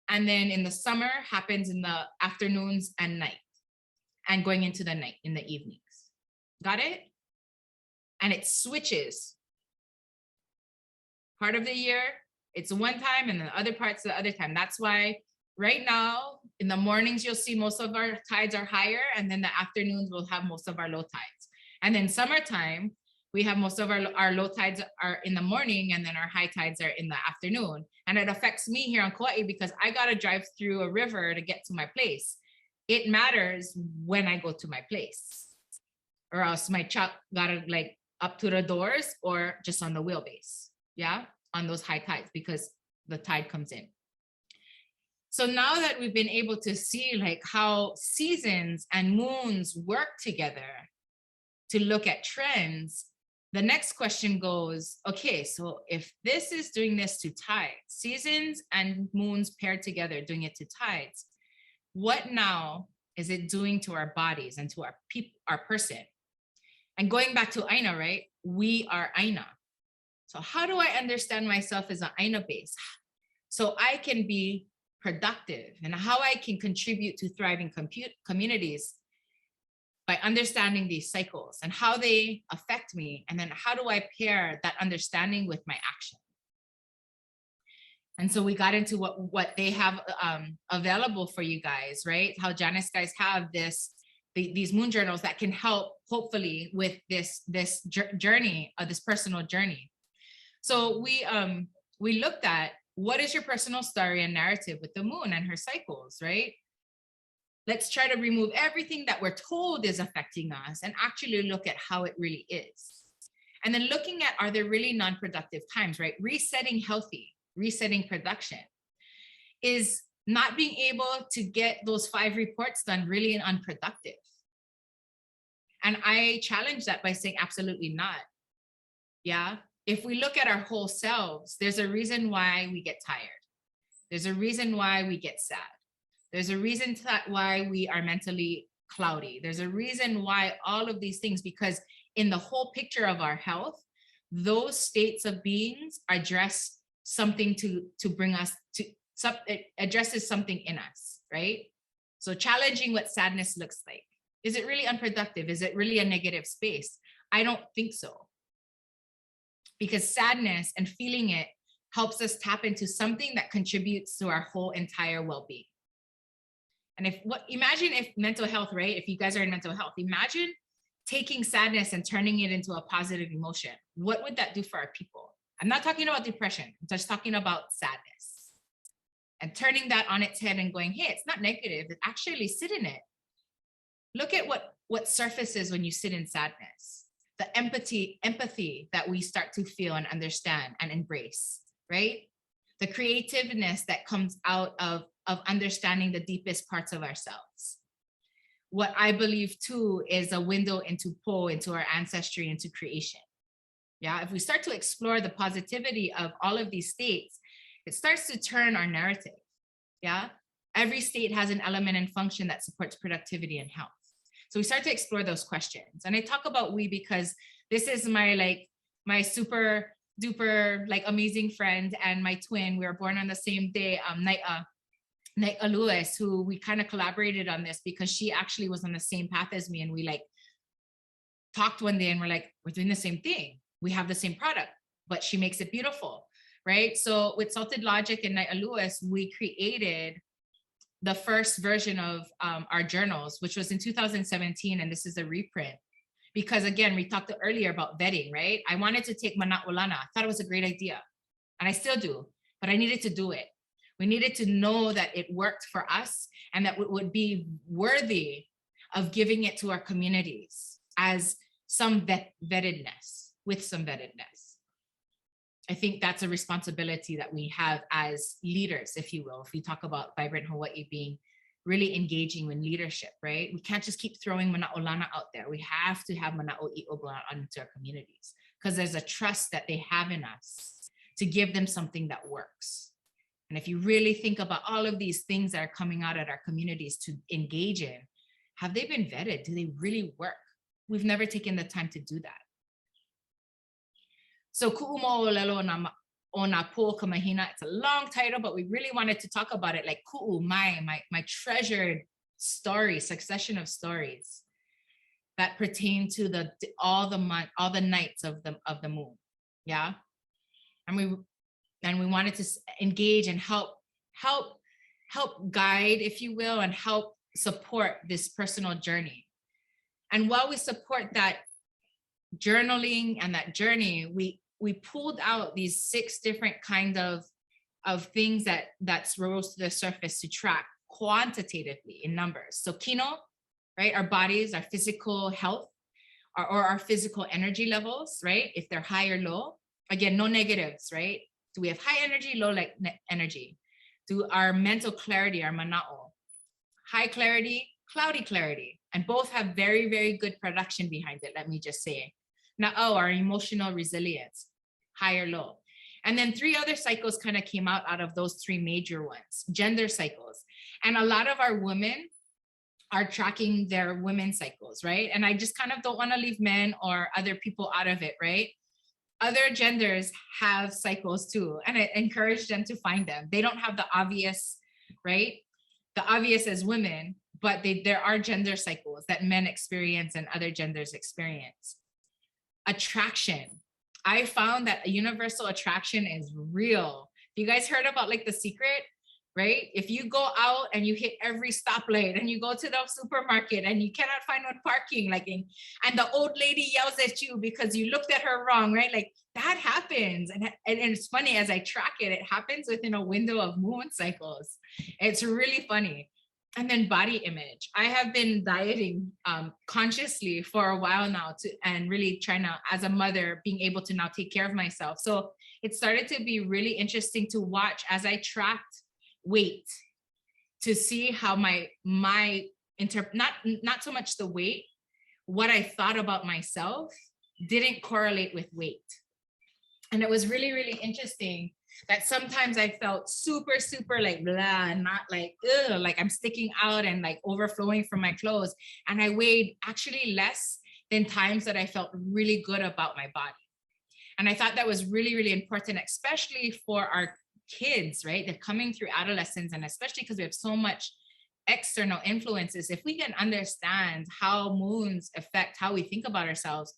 And then in the summer happens in the afternoons and night, and going into the night in the evenings. Got it? And it switches. Part of the year, it's one time, and the other parts the other time. That's why right now in the mornings, you'll see most of our tides are higher, and then the afternoons we'll have most of our low tides. And then summertime, we have most of our low tides are in the morning, and then our high tides are in the afternoon. And it affects me here on Kauai because I gotta drive through a river to get to my place. It matters when I go to my place, or else my truck gotta up to the doors or just on the wheelbase, yeah, on those high tides because the tide comes in. So now that we've been able to see how seasons and moons work together to look at trends, the next question goes, okay, so if this is doing this to tides, seasons and moons paired together doing it to tides, what now is it doing to our bodies and to our person? And going back to Aina, right? We are Aina. So how do I understand myself as an Aina base? So I can be productive, and how I can contribute to thriving communities. by understanding these cycles and how they affect me. And then how do I pair that understanding with my action? And so we got into what they have available for you guys, right? How Janice guys have these moon journals that can help hopefully with this journey, this personal journey. So we looked at what is your personal story and narrative with the moon and her cycles, right? Let's try to remove everything that we're told is affecting us and actually look at how it really is. And then looking at, are there really non-productive times, right? Resetting healthy, resetting production is not being able to get those 5 reports done really unproductive. And I challenge that by saying absolutely not. Yeah. If we look at our whole selves, there's a reason why we get tired. There's a reason why we get sad. There's a reason why we are mentally cloudy. There's a reason why all of these things, because in the whole picture of our health, those states of beings address something to bring us to, it addresses something in us, right? So challenging what sadness looks like. Is it really unproductive? Is it really a negative space? I don't think so. Because sadness and feeling it helps us tap into something that contributes to our whole entire well-being. And imagine if mental health, right? If you guys are in mental health, imagine taking sadness and turning it into a positive emotion. What would that do for our people? I'm not talking about depression. I'm just talking about sadness. And turning that on its head and going, hey, it's not negative. Actually sit in it. Look at what surfaces when you sit in sadness. The empathy that we start to feel and understand and embrace, right? The creativeness that comes out of understanding the deepest parts of ourselves. What I believe too is a window into Po, into our ancestry, into creation. Yeah, if we start to explore the positivity of all of these states, it starts to turn our narrative. Yeah, every state has an element and function that supports productivity and health. So we start to explore those questions. And I talk about we because this is my super duper amazing friend and my twin. We were born on the same day, Naia Lewis, who we kind of collaborated on this because she actually was on the same path as me. And we talked one day and we're we're doing the same thing. We have the same product, but she makes it beautiful, right? So with Salted Logic and Naia Lewis, we created the first version of our journals, which was in 2017, and this is a reprint. Because again, we talked earlier about vetting, right? I wanted to take Mana'olana. I thought it was a great idea, and I still do, but I needed to do it. We needed to know that it worked for us and that it would be worthy of giving it to our communities as some vettedness, with some vettedness. I think that's a responsibility that we have as leaders, if you will. If we talk about Vibrant Hawaii being really engaging in leadership, right? We can't just keep throwing Mana'olana out there. We have to have Mana'o'io'ola onto our communities because there's a trust that they have in us to give them something that works. And if you really think about all of these things that are coming out at our communities to engage in, have they been vetted? Do they really work? We've never taken the time to do that. So Ku'u Mo'o ʻŌlelo o nā po Ka Mahina. It's a long title, but we really wanted to talk about it like ku'u, my treasured story, succession of stories that pertain to all the nights of the moon. Yeah. And we wanted to engage and help guide, if you will, and help support this personal journey. And while we support that journaling and that journey, we pulled out these 6 different kind of things that rose to the surface to track quantitatively in numbers. So kino, right? Our bodies, our physical health, or our physical energy levels, right? If they're high or low. Again, no negatives, right? Do we have high energy, low energy? Do our mental clarity, our mana'o, high clarity, cloudy clarity, and both have very, very good production behind it, let me just say. Now, our emotional resilience, high or low. And then 3 other cycles kind of came out of those 3 major ones, gender cycles. And a lot of our women are tracking their women's cycles, right? And I just kind of don't want to leave men or other people out of it, right? Other genders have cycles too, and I encourage them to find them. They don't have the obvious, right? The obvious as women, but there are gender cycles that men experience and other genders experience. Attraction. I found that a universal attraction is real. You guys heard about like The Secret, right? If you go out and you hit every stoplight and you go to the supermarket and you cannot find no parking, and the old lady yells at you because you looked at her wrong, right? Like that happens. And it's funny, as I track it, it happens within a window of moon cycles. It's really funny. And then body image. I have been dieting consciously for a while now and really trying to, as a mother, being able to now take care of myself. So it started to be really interesting to watch as I tracked weight, to see how not so much the weight, what I thought about myself didn't correlate with weight. And it was really, really interesting that sometimes I felt super, super like blah, and not like, ugh, like I'm sticking out and like overflowing from my clothes. And I weighed actually less than times that I felt really good about my body. And I thought that was really, really important, especially for our kids, right? They're coming through adolescence, and especially because we have so much external influences. If we can understand how moons affect how we think about ourselves,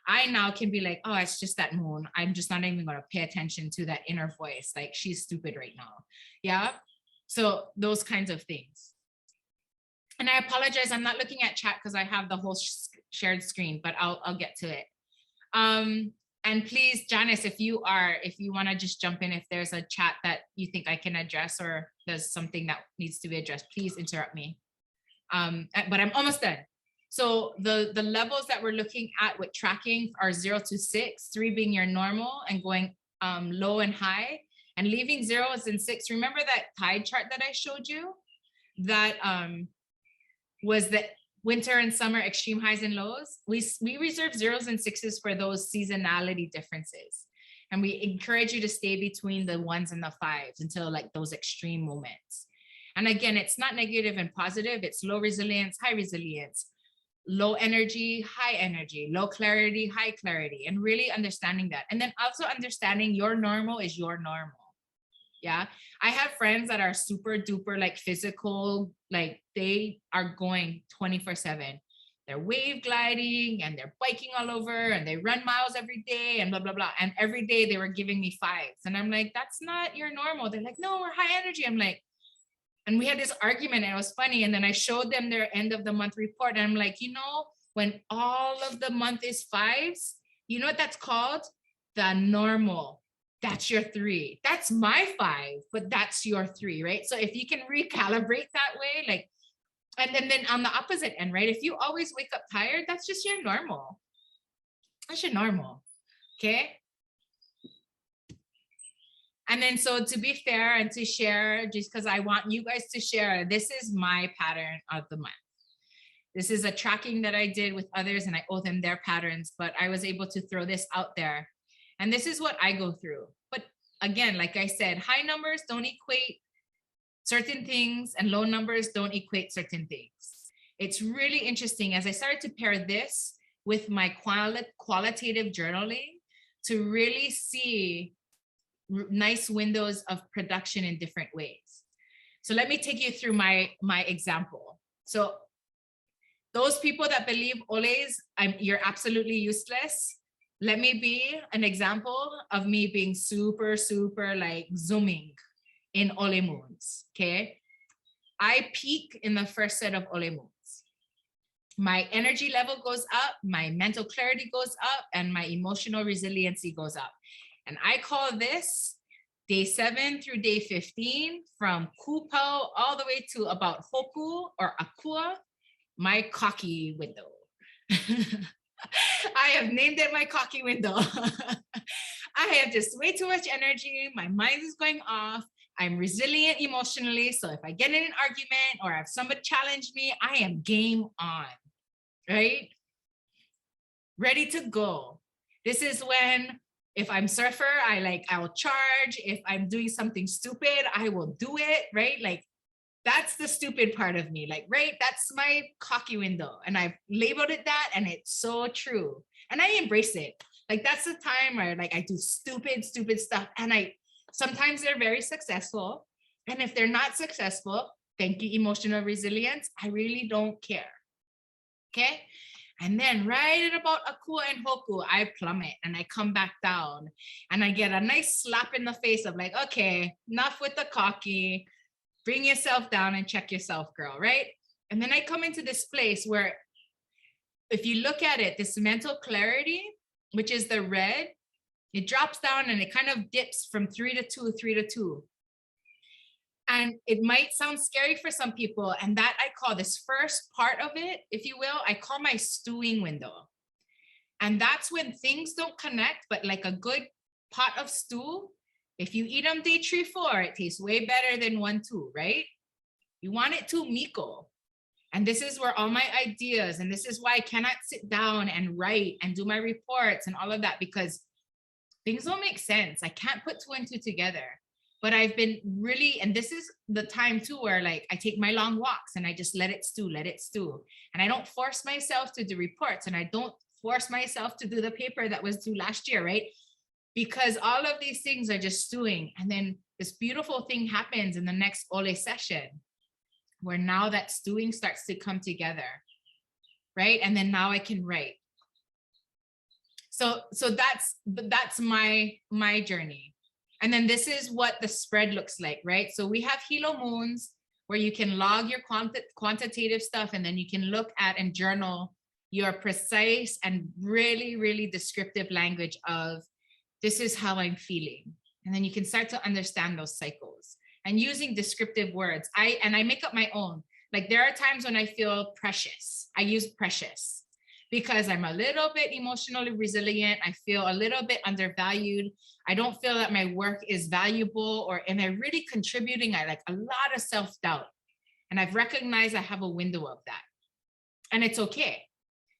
I now can be like, oh, it's just that moon. I'm just not even going to pay attention to that inner voice. Like, she's stupid right now. Yeah. So those kinds of things. And I apologize, I'm not looking at chat because I have the whole shared screen, but I'll get to it. And please, Janice, if you want to just jump in, if there's a chat that you think I can address or there's something that needs to be addressed, please interrupt me. But I'm almost done. So the levels that we're looking at with tracking are 0 to 6, 3 being your normal and going low and high, and leaving 0s and 6. Remember that tide chart that I showed you? That was the winter and summer extreme highs and lows. We reserve 0s and 6s for those seasonality differences. And we encourage you to stay between the 1s and the 5s until like those extreme moments. And again, it's not negative and positive. It's low resilience, high resilience, low energy, high energy, low clarity, high clarity, and really understanding that. And then also understanding your normal is your normal. Yeah. I have friends that are super duper like physical, like they are going 24/7. They're wave gliding and they're biking all over and they run miles every day and blah, blah, blah. And every day they were giving me 5s. And I'm like, that's not your normal. They're like, no, we're high energy. I'm like, and we had this argument and it was funny. And then I showed them their end of the month report. And I'm like, when all of the month is 5s, you know what that's called? The normal. That's your 3. That's my 5, but that's your 3, right? So if you can recalibrate that way, like, and then on the opposite end, right? If you always wake up tired, that's just your normal. That's your normal, okay? And then, so to be fair and to share, just because I want you guys to share, this is my pattern of the month. This is a tracking that I did with others and I owe them their patterns, but I was able to throw this out there. And this is what I go through. But again, like I said, high numbers don't equate certain things and low numbers don't equate certain things. It's really interesting as I started to pair this with my qualitative journaling to really see nice windows of production in different ways. So let me take you through my example. So those people that believe oles, you're absolutely useless. Let me be an example of me being super, super like zooming in ole moons, okay? I peak in the first set of ole moons. My energy level goes up, my mental clarity goes up, and my emotional resiliency goes up. And I call this day 7 through day 15, from Kupo all the way to about Hoku or Akua, my cocky window. I have named it my cocky window. I have just way too much energy. My mind is going off. I'm resilient emotionally. So if I get in an argument or if somebody challenge me, I am game on, right? Ready to go. This is when, if I'm surfer, I'll charge. If I'm doing something stupid, I will do it, right? Like, that's the stupid part of me, like, right? That's my cocky window. And I've labeled it that, and it's so true. And I embrace it. Like, that's the time where like I do stupid stuff. And sometimes they're very successful. And if they're not successful, thank you, emotional resilience. I really don't care. Okay. And then right at about Akua and Hoku, I plummet and I come back down and I get a nice slap in the face of like, okay, enough with the cocky, bring yourself down and check yourself, girl, right? And then I come into this place where if you look at it, this mental clarity, which is the red, it drops down and it kind of dips from 3 to 2, 3 to 2. And it might sound scary for some people. And that I call this first part of it, if you will, I call my stewing window. And that's when things don't connect, but like a good pot of stew, if you eat them day 3, 4, it tastes way better than 1, 2, right? You want it to miko. And this is where all my ideas, and this is why I cannot sit down and write and do my reports and all of that, because things don't make sense. I can't put 2 and 2 together. But I've been really, and this is the time too, where like I take my long walks and I just let it stew. And I don't force myself to do reports, and I don't force myself to do the paper that was due last year, right? Because all of these things are just stewing. And then this beautiful thing happens in the next Ole session, where now that stewing starts to come together, right? And then now I can write. So that's my journey. And then this is what the spread looks like, right? So we have Hilo moons where you can log your quantitative stuff, and then you can look at and journal your precise and really, really descriptive language of this is how I'm feeling. And then you can start to understand those cycles and using descriptive words. I make up my own. Like there are times when I feel precious. I use precious because I'm a little bit emotionally resilient. I feel a little bit undervalued. I don't feel that my work is valuable, or am I really contributing? I like a lot of self-doubt. And I've recognized I have a window of that. And it's okay,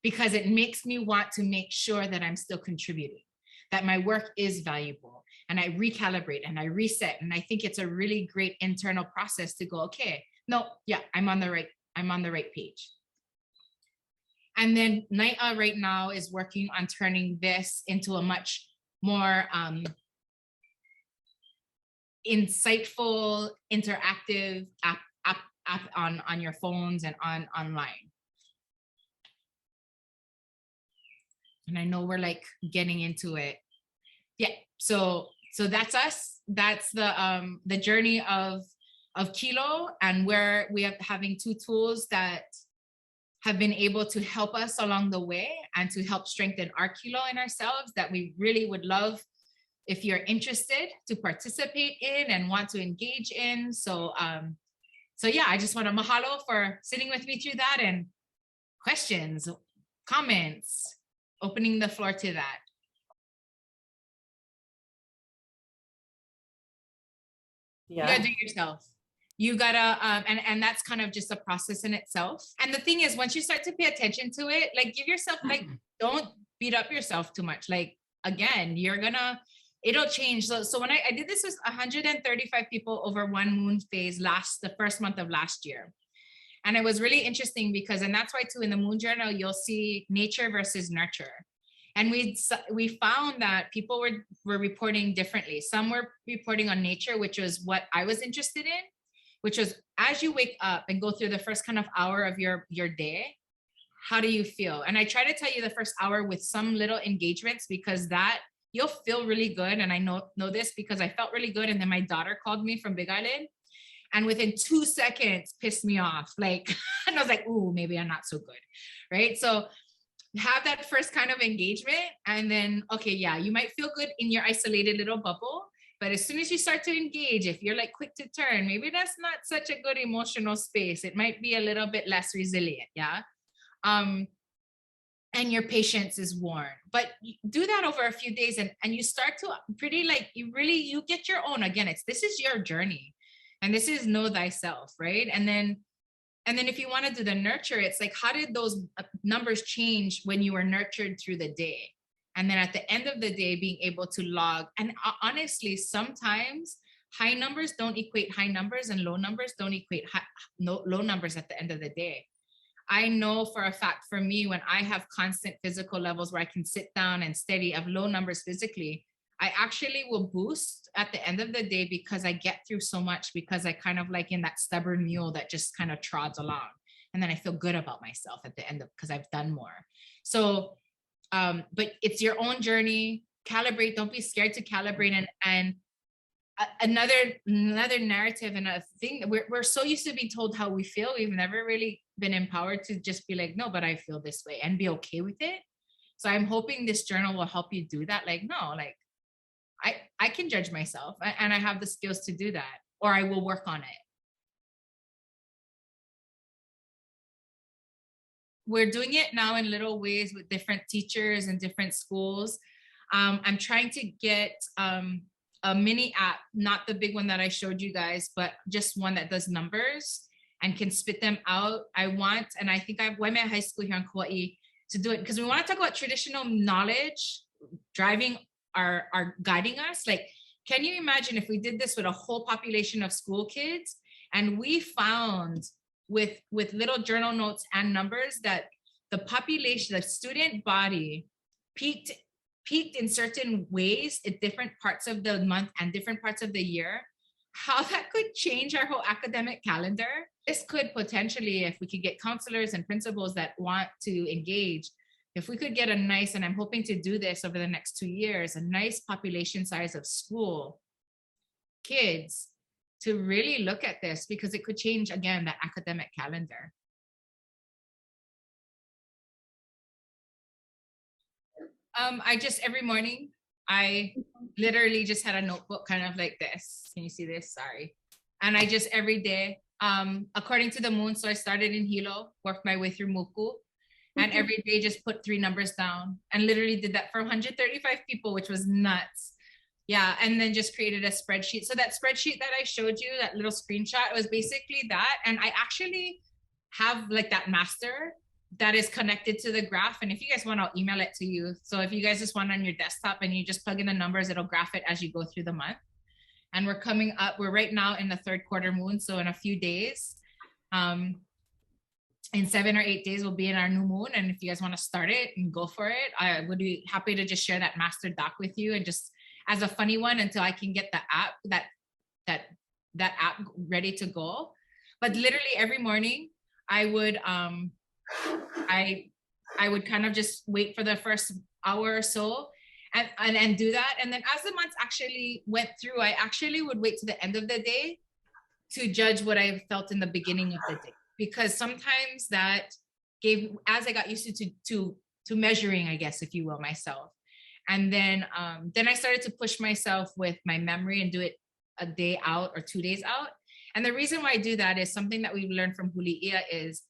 because it makes me want to make sure that I'm still contributing, that my work is valuable. And I recalibrate and I reset. And I think it's a really great internal process to go, okay, no, yeah, I'm on the right page. And then Naia right now is working on turning this into a much more insightful, interactive app on your phones and online. And I know we're like getting into it. Yeah, so that's us. That's the journey of Kilo, and where we are having 2 tools that have been able to help us along the way and to help strengthen our Kilo in ourselves, that we really would love if you're interested to participate in and want to engage in. So yeah, I just want to mahalo for sitting with me through that, and questions, comments, opening the floor to that. Yeah. You gotta do it yourself. You gotta, and that's kind of just a process in itself. And the thing is, once you start to pay attention to it, like give yourself, like, don't beat up yourself too much. Like, again, it'll change. So when I did this with 135 people over 1 moon phase the first month of last year. And it was really interesting because, and that's why too, in the moon journal, you'll see nature versus nurture. And we found that people were reporting differently. Some were reporting on nature, which was what I was interested in, which was as you wake up and go through the first kind of hour of your day, how do you feel? And I try to tell you the first hour with some little engagements, because that you'll feel really good. And I know this because I felt really good. And then my daughter called me from Big Island, and within 2 seconds pissed me off. Like, and I was like, ooh, maybe I'm not so good, right? So have that first kind of engagement, and then, okay, yeah, you might feel good in your isolated little bubble, but as soon as you start to engage, if you're like quick to turn, maybe that's not such a good emotional space. It might be a little bit less resilient, yeah? And your patience is worn. But do that over a few days, and you start to pretty like, you get your own, again, this is your journey, and this is know thyself, right? And then if you want to do the nurture, it's like, how did those numbers change when you were nurtured through the day? And then at the end of the day, being able to log. And honestly, sometimes high numbers don't equate high numbers, and low numbers don't equate low numbers at the end of the day. I know for a fact, for me, when I have constant physical levels where I can sit down and steady of low numbers physically, I actually will boost at the end of the day because I get through so much, because I kind of like in that stubborn mule that just kind of trods along. And then I feel good about myself at the end of, because I've done more. So, but it's your own journey. Calibrate, don't be scared to calibrate. And another narrative and a thing, we're so used to being told how we feel. We've never really been empowered to just be like, no, but I feel this way, and be okay with it. So I'm hoping this journal will help you do that. Like, no, like I can judge myself, and I have the skills to do that, or I will work on it. We're doing it now in little ways with different teachers and different schools. I'm trying to get a mini app, not the big one that I showed you guys, but just one that does numbers and can spit them out. I want, and I think I've Waimea High School here in Kauai to do it, because we want to talk about traditional knowledge driving our guiding us. Like, can you imagine if we did this with a whole population of school kids, and we found with little journal notes and numbers that the population, the student body peaked in certain ways at different parts of the month and different parts of the year, how that could change our whole academic calendar. This could potentially, if we could get counselors and principals that want to engage, if we could get a nice, and I'm hoping to do this over the next 2 years, a nice population size of school kids to really look at this, because it could change, again, the academic calendar. I just, every morning, I literally just had a notebook kind of like this. Can you see this? Sorry. And I just every day, according to the moon. So I started in Hilo, worked my way through Muku, and every day just put 3 numbers down, and literally did that for 135 people, which was nuts. Yeah, and then just created a spreadsheet. So that spreadsheet that I showed you, that little screenshot, was basically that. And I actually have like that master that is connected to the graph. And if you guys want, I'll email it to you. So if you guys just want on your desktop and you just plug in the numbers, it'll graph it as you go through the month. And we're coming up, we're right now in the 3rd quarter moon. So in a few days, in 7 or 8 days, we'll be in our new moon. And if you guys want to start it and go for it, I would be happy to just share that master doc with you, and just as a funny one until I can get the app, that app ready to go. But literally every morning I would I would kind of just wait for the first hour or so and do that. And then as the months actually went through, I actually would wait to the end of the day to judge what I felt in the beginning of the day, because sometimes that gave, as I got used to measuring, I guess, if you will, myself. And then I started to push myself with my memory and do it a day out or 2 days out. And the reason why I do that is something that we've learned from Huliʻia is,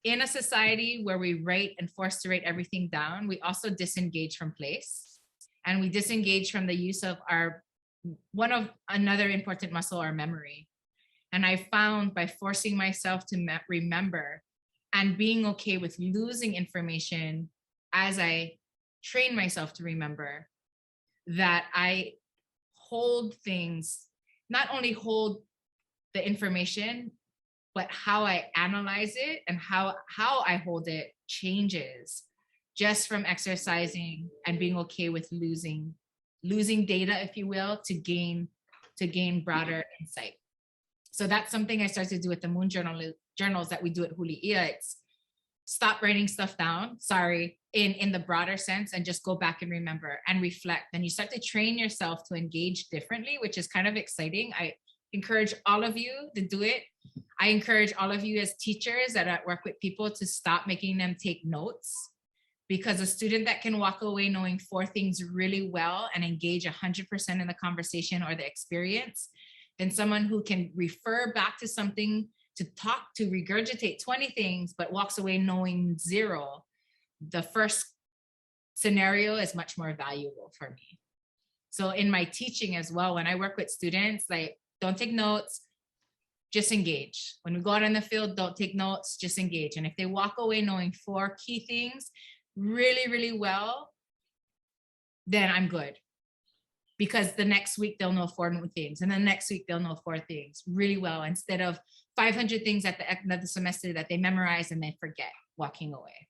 in a society where we write and forced to write everything down, we also disengage from place, and we disengage from the use of another important muscle, our memory. And I found by forcing myself to remember and being okay with losing information as I train myself to remember, that I hold things, not only hold the information, but how I analyze it and how I hold it changes just from exercising and being okay with losing data, if you will, to gain broader insight. So that's something I started to do with the moon journals that we do at Huliʻia. It's stop writing stuff down, in the broader sense, and just go back and remember and reflect. And you start to train yourself to engage differently, which is kind of exciting. I encourage all of you to do it. I encourage all of you as teachers that work with people to stop making them take notes, because a student that can walk away knowing 4 things really well and engage 100% in the conversation or the experience, than someone who can refer back to something to regurgitate 20 things, but walks away knowing 0. The first scenario is much more valuable for me. So in my teaching as well, when I work with students, like, don't take notes, just engage. When we go out in the field, don't take notes, just engage. And if they walk away knowing 4 key things really, really well, then I'm good. Because the next week they'll know 4 new things. And the next week they'll know 4 things really well, instead of 500 things at the end of the semester that they memorize and they forget walking away.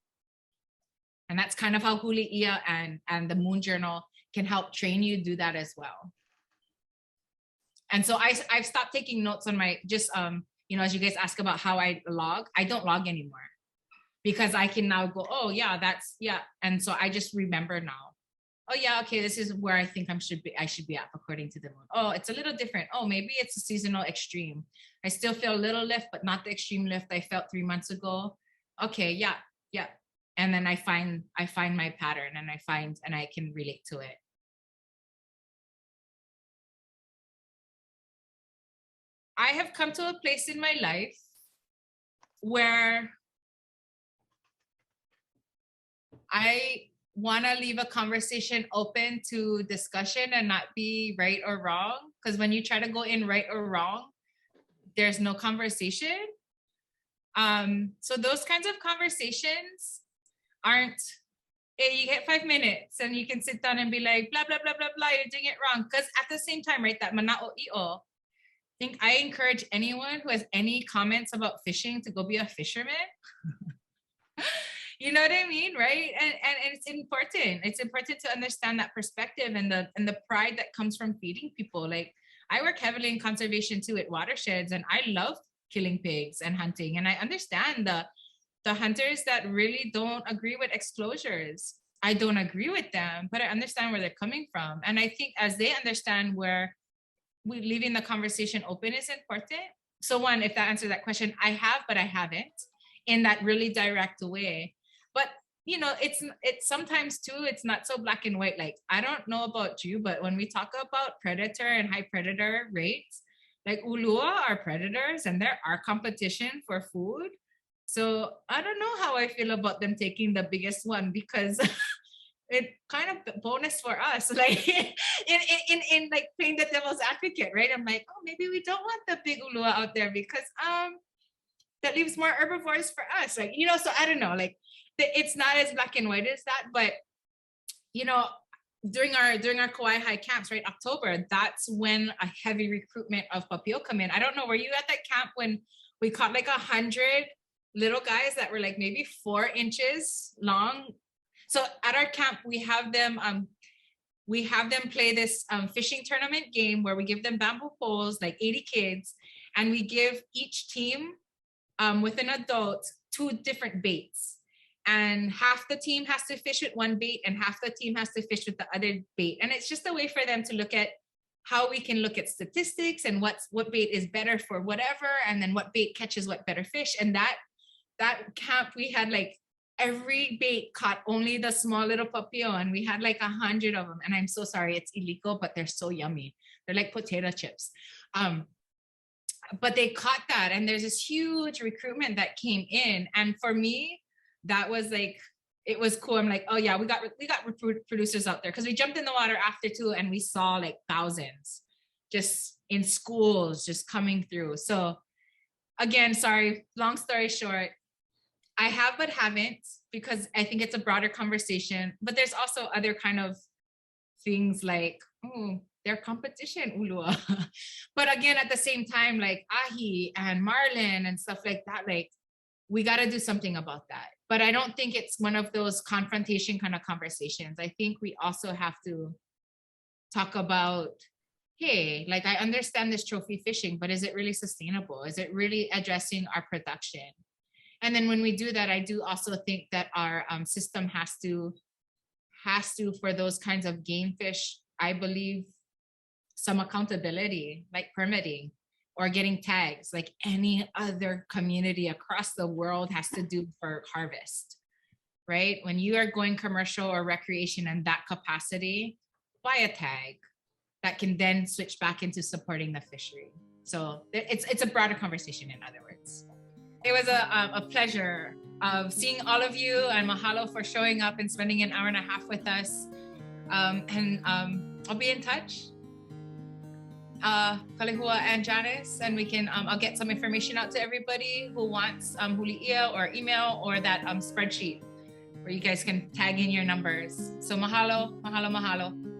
And that's kind of how Huliʻia and the Moon Journal can help train you do that as well. And so I've stopped taking notes on my, just, you know, as you guys ask about how I log, I don't log anymore because I can now go, oh yeah, that's, yeah. And so I just remember now, oh yeah, okay, this is where I think I should be at according to the moon. Oh, it's a little different. Oh, maybe it's a seasonal extreme. I still feel a little lift, but not the extreme lift I felt 3 months ago. Okay, yeah. And then I find my pattern and I can relate to it. I have come to a place in my life where I want to leave a conversation open to discussion and not be right or wrong. Because when you try to go in right or wrong, there's no conversation. So those kinds of conversations aren't, hey, you get 5 minutes and you can sit down and be like, blah, blah, blah, blah, blah, you're doing it wrong. Because at the same time, right, that mana'o i'o, I encourage anyone who has any comments about fishing to go be a fisherman. You know what I mean, right? And it's important. It's important to understand that perspective and the pride that comes from feeding people. Like I work heavily in conservation too at watersheds, and I love killing pigs and hunting. And I understand the hunters that really don't agree with exclosures. I don't agree with them, but I understand where they're coming from. And I think as they understand where we leaving the conversation open is important. So one, if that answers that question, I have, but I haven't in that really direct way. But you know, it's sometimes too, it's not so black and white. Like, I don't know about you, but when we talk about predator and high predator rates, like ulua are predators and there are competition for food. So I don't know how I feel about them taking the biggest one, because it kind of bonus for us, like in like playing the devil's advocate, right? I'm like, oh, maybe we don't want the big ulua out there because that leaves more herbivores for us, like, you know. So I don't know, like it's not as black and white as that, but you know, during our Kauai high camps, right, October, that's when a heavy recruitment of papio come in. I don't know, were you at that camp when we caught like 100 little guys that were like maybe 4 inches long? So at our camp, we have them play this fishing tournament game where we give them bamboo poles, like 80 kids, and we give each team with an adult 2 different baits. And half the team has to fish with one bait and half the team has to fish with the other bait. And it's just a way for them to look at how we can look at statistics and what bait is better for whatever, and then what bait catches what better fish. And that camp, we had like every bait caught only the small little papio, and we had like 100 of them. And I'm so sorry, it's illegal, but they're so yummy. They're like potato chips. But they caught that, and there's this huge recruitment that came in. And for me, that was like, it was cool. I'm like, oh yeah, we got producers out there, because we jumped in the water after too, and we saw like thousands just in schools just coming through. So again, sorry, long story short, I have but haven't, because I think it's a broader conversation. But there's also other kind of things like, oh, their competition ulua. But again, at the same time, like ahi and marlin and stuff like that, like we got to do something about that. But I don't think it's one of those confrontation kind of conversations. I think we also have to talk about, hey, like I understand this trophy fishing, but is it really sustainable? Is it really addressing our production? And then when we do that, I do also think that our system has to, for those kinds of game fish, I believe, some accountability, like permitting or getting tags, like any other community across the world has to do for harvest, right? When you are going commercial or recreation in that capacity, buy a tag that can then switch back into supporting the fishery. So it's a broader conversation, in other words. It was a pleasure of seeing all of you, and mahalo for showing up and spending an hour and a half with us. I'll be in touch. Kalehua and Janice, and we can I'll get some information out to everybody who wants Huliʻia or email or that spreadsheet where you guys can tag in your numbers. So mahalo, mahalo, mahalo.